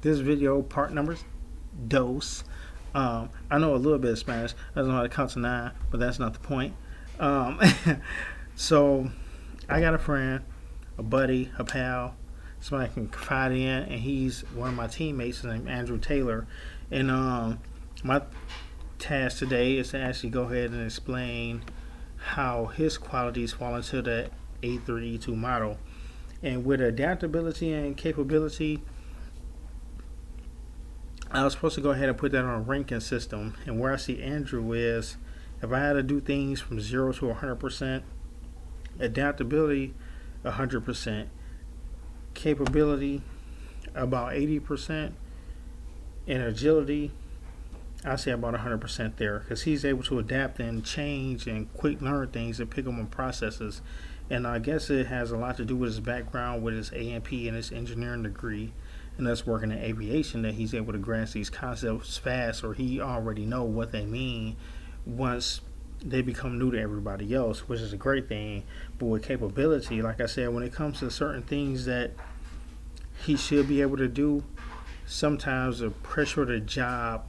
This video, part numbers, dos. I know a little bit of Spanish. I don't know how to count to nine, but that's not the point. Um, so I got a friend, a buddy, a pal, somebody I can confide in, and he's one of my teammates. His name Andrew Taylor, and my task today is to actually go ahead and explain how his qualities fall into the A3E2 model. And with adaptability and capability, I was supposed to go ahead and put that on a ranking system. And where I see Andrew is, if I had to do things from 0 to 100%, adaptability 100%, capability about 80%, and agility I say about 100% there, because he's able to adapt and change and quick learn things and pick up on processes. And I guess it has a lot to do with his background, with his A&P and his engineering degree, and us working in aviation, that he's able to grasp these concepts fast, or he already know what they mean once they become new to everybody else, which is a great thing. But with capability, like I said, when it comes to certain things that he should be able to do, sometimes the pressure of the job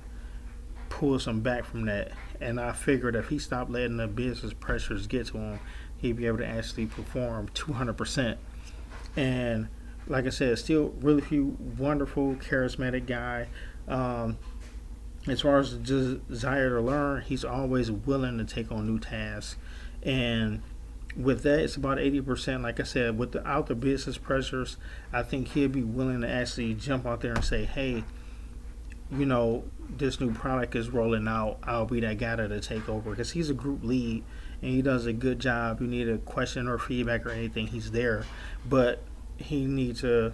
pulls him back from that. And I figured if he stopped letting the business pressures get to him, he'd be able to actually perform 200%. And like I said, still really wonderful, charismatic guy. Um, as far as the desire to learn, he's always willing to take on new tasks. And with that, it's about 80%. Like I said, without the business pressures, I think he'll be willing to actually jump out there and say, hey, this new product is rolling out. I'll be that guy to take over, because he's a group lead and he does a good job. You need a question or feedback or anything, he's there. But he needs to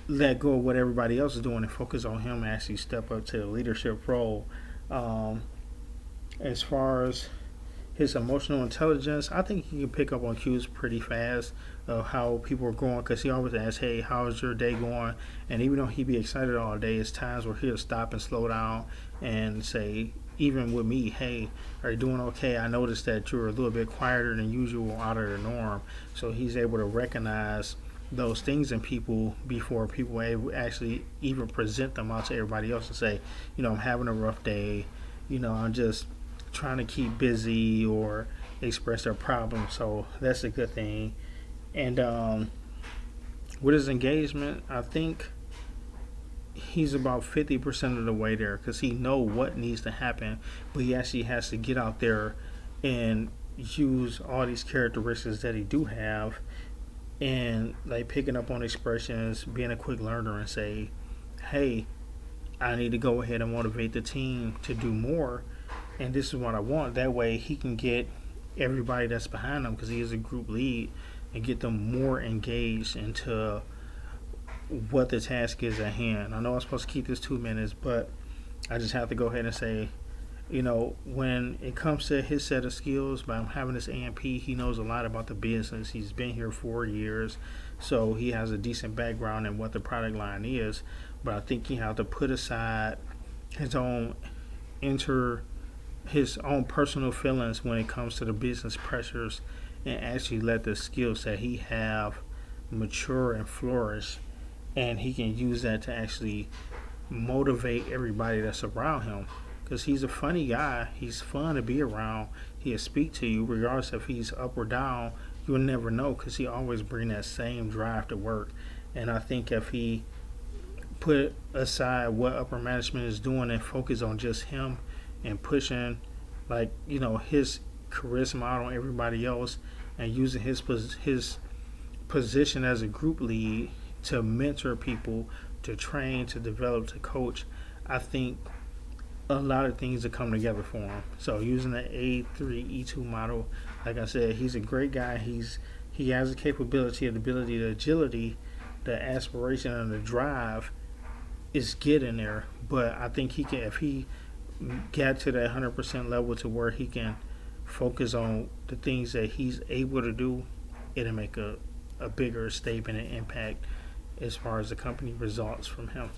let go of what everybody else is doing and focus on him and actually step up to the leadership role. Um, as far as his emotional intelligence, I think he can pick up on cues pretty fast of how people are going, because he always asks, hey, how's your day going? And even though he be excited all day, it's times where he'll stop and slow down and say, even with me, hey, are you doing okay? I noticed that you're a little bit quieter than usual, out of the norm. So he's able to recognize those things in people before people actually even present them out to everybody else and say, I'm having a rough day, I'm just trying to keep busy, or express their problems. So that's a good thing. And with his engagement, I think he's about 50% of the way there, because he know what needs to happen, but he actually has to get out there and use all these characteristics that he do have, and like picking up on expressions, being a quick learner, and say, hey, I need to go ahead and motivate the team to do more, and this is what I want. That way he can get everybody that's behind him, because he is a group lead, and get them more engaged into what the task is at hand. I know I'm supposed to keep this 2 minutes, but I just have to go ahead and say, when it comes to his set of skills, by having this A&P, he knows a lot about the business. He's been here 4 years, so he has a decent background in what the product line is. But I think he has to put aside his own inter his own personal feelings when it comes to the business pressures, and actually let the skills that he have mature and flourish, and he can use that to actually motivate everybody that's around him, because he's a funny guy. He's fun to be around. He'll speak to you regardless if he's up or down. You'll never know, because he always bring that same drive to work. And I think if he put aside what upper management is doing and focus on just him and pushing, his charisma out on everybody else, and using his position as a group lead to mentor people, to train, to develop, to coach, I think a lot of things that come together for him. So using the A3E2 model, like I said, he's a great guy. He has the capability, the ability, the agility, the aspiration, and the drive is getting there. But I think he can, if he get to that 100% level to where he can focus on the things that he's able to do, it'll make a bigger statement and impact as far as the company results from him.